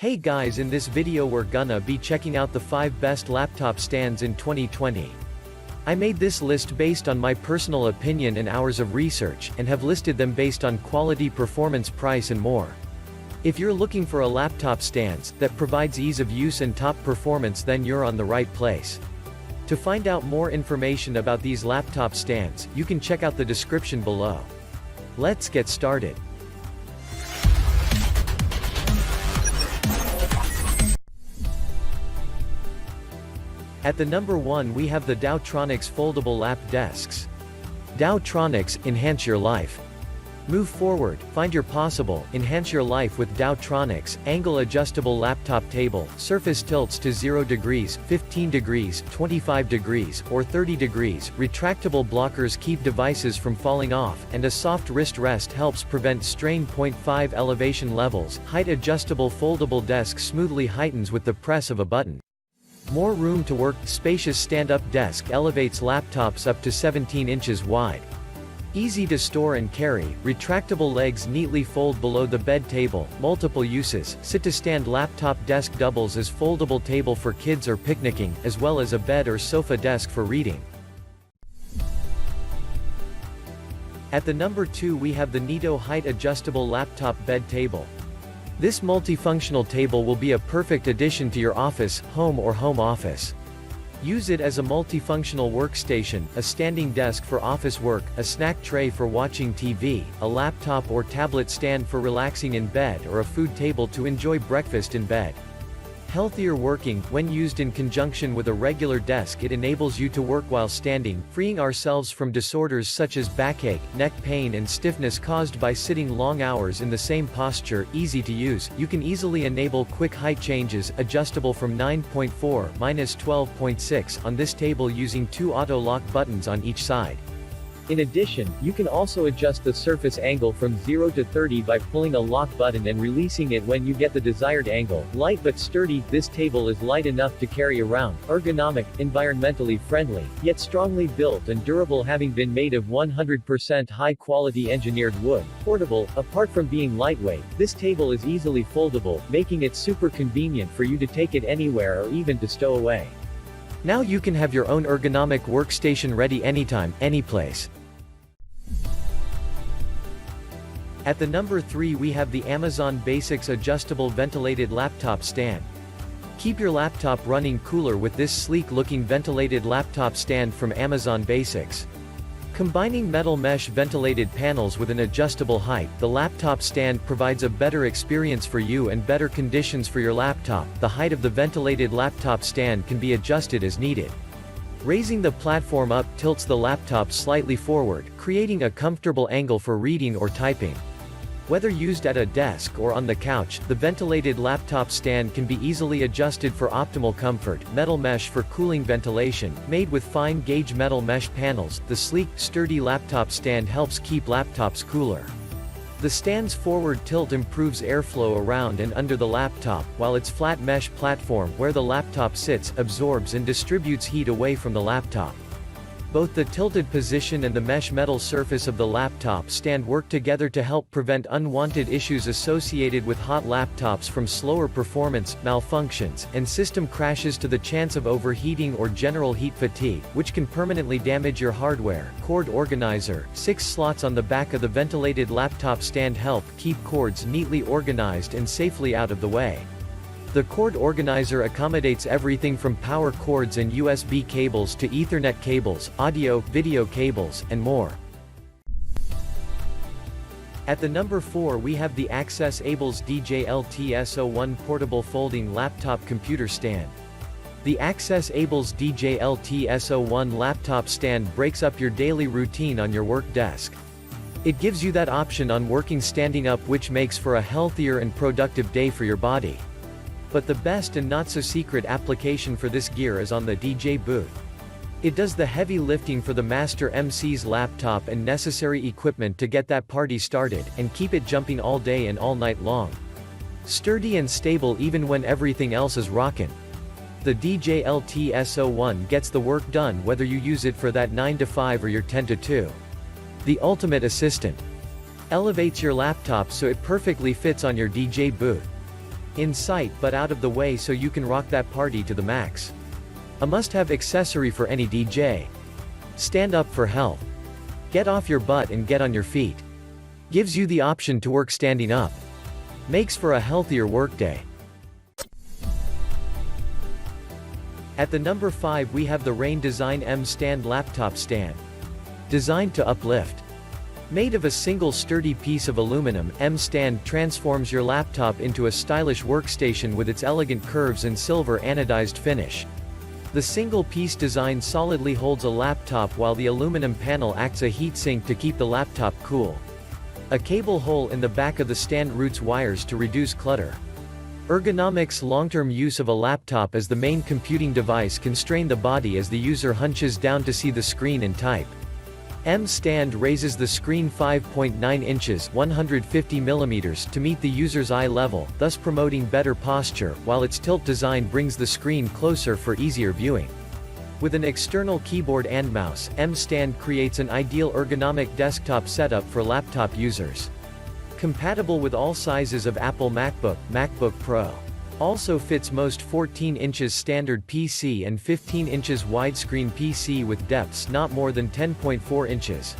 Hey guys, in this video we're gonna be checking out the 5 best laptop stands in 2020. I made this list based on my personal opinion and hours of research, and have listed them based on quality, performance, price and more. If you're looking for a laptop stand that provides ease of use and top performance, then you're on the right place. To find out more information about these laptop stands, you can check out the description below. Let's get started. At the number 1 we have the Ronix Foldable Lap Desks. Ronix, enhance your life. Move forward, find your possible, enhance your life with Ronix, angle adjustable laptop table, surface tilts to 0 degrees, 15 degrees, 25 degrees, or 30 degrees, retractable blockers keep devices from falling off, and a soft wrist rest helps prevent strain. 0.5 elevation levels, height adjustable foldable desk smoothly heightens with the press of a button. More room to work, spacious stand-up desk elevates laptops up to 17 inches wide. Easy to store and carry, retractable legs neatly fold below the bed table, multiple uses, sit-to-stand laptop desk doubles as foldable table for kids or picnicking, as well as a bed or sofa desk for reading. At the number 2 we have the Neato HeightAdjustable Laptop Bed Table. This multifunctional table will be a perfect addition to your office, home or home office. Use it as a multifunctional workstation, a standing desk for office work, a snack tray for watching TV, a laptop or tablet stand for relaxing in bed, or a food table to enjoy breakfast in bed. Healthier working, when used in conjunction with a regular desk, it enables you to work while standing, freeing ourselves from disorders such as backache, neck pain and stiffness caused by sitting long hours in the same posture. Easy to use, you can easily enable quick height changes, adjustable from 9.4 to 12.6 on this table using 2 auto-lock buttons on each side. In addition, you can also adjust the surface angle from 0 to 30 by pulling a lock button and releasing it when you get the desired angle. Light but sturdy, this table is light enough to carry around, ergonomic, environmentally friendly, yet strongly built and durable, having been made of 100% high-quality engineered wood. Portable, apart from being lightweight, this table is easily foldable, making it super convenient for you to take it anywhere or even to stow away. Now you can have your own ergonomic workstation ready anytime, anyplace. At the number 3 we have the Amazon Basics Adjustable Ventilated Laptop Stand. Keep your laptop running cooler with this sleek-looking ventilated laptop stand from Amazon Basics. Combining metal mesh ventilated panels with an adjustable height, the laptop stand provides a better experience for you and better conditions for your laptop. The height of the ventilated laptop stand can be adjusted as needed. Raising the platform up tilts the laptop slightly forward, creating a comfortable angle for reading or typing. Whether used at a desk or on the couch, the ventilated laptop stand can be easily adjusted for optimal comfort. Metal mesh for cooling ventilation, made with fine gauge metal mesh panels, the sleek, sturdy laptop stand helps keep laptops cooler. The stand's forward tilt improves airflow around and under the laptop, while its flat mesh platform where the laptop sits absorbs and distributes heat away from the laptop. Both the tilted position and the mesh metal surface of the laptop stand work together to help prevent unwanted issues associated with hot laptops, from slower performance, malfunctions, and system crashes to the chance of overheating or general heat fatigue, which can permanently damage your hardware. Cord organizer, 6 slots on the back of the ventilated laptop stand help keep cords neatly organized and safely out of the way. The cord organizer accommodates everything from power cords and USB cables to Ethernet cables, audio, video cables, and more. At the number 4 we have the AccessAbles DJ LTS O1 Portable Folding Laptop Computer Stand. The AccessAbles DJ LTS O1 laptop stand breaks up your daily routine on your work desk. It gives you that option on working standing up, which makes for a healthier and productive day for your body. But the best and not-so-secret application for this gear is on the DJ booth. It does the heavy lifting for the master MC's laptop and necessary equipment to get that party started, and keep it jumping all day and all night long. Sturdy and stable even when everything else is rockin'. The DJ LTS O1 gets the work done whether you use it for that 9 to 5 or your 10 to 2. The ultimate assistant. Elevates your laptop so it perfectly fits on your DJ booth. In sight but out of the way so you can rock that party to the max. A must-have accessory for any DJ. Stand up for health. Get off your butt and get on your feet. Gives you the option to work standing up. Makes for a healthier workday. At the number 5 we have the Rain Design MStand laptop stand. Designed to uplift. Made of a single sturdy piece of aluminum, MStand transforms your laptop into a stylish workstation with its elegant curves and silver anodized finish. The single-piece design solidly holds a laptop while the aluminum panel acts a heatsink to keep the laptop cool. A cable hole in the back of the stand routes wires to reduce clutter. Ergonomics. Long-term use of a laptop as the main computing device can strain the body as the user hunches down to see the screen and type. MStand raises the screen 5.9 inches (150 mm) to meet the user's eye level, thus promoting better posture, while its tilt design brings the screen closer for easier viewing. With an external keyboard and mouse, MStand creates an ideal ergonomic desktop setup for laptop users. Compatible with all sizes of Apple MacBook, MacBook Pro. Also fits most 14 inches standard PC and 15 inches widescreen PC with depths not more than 10.4 inches.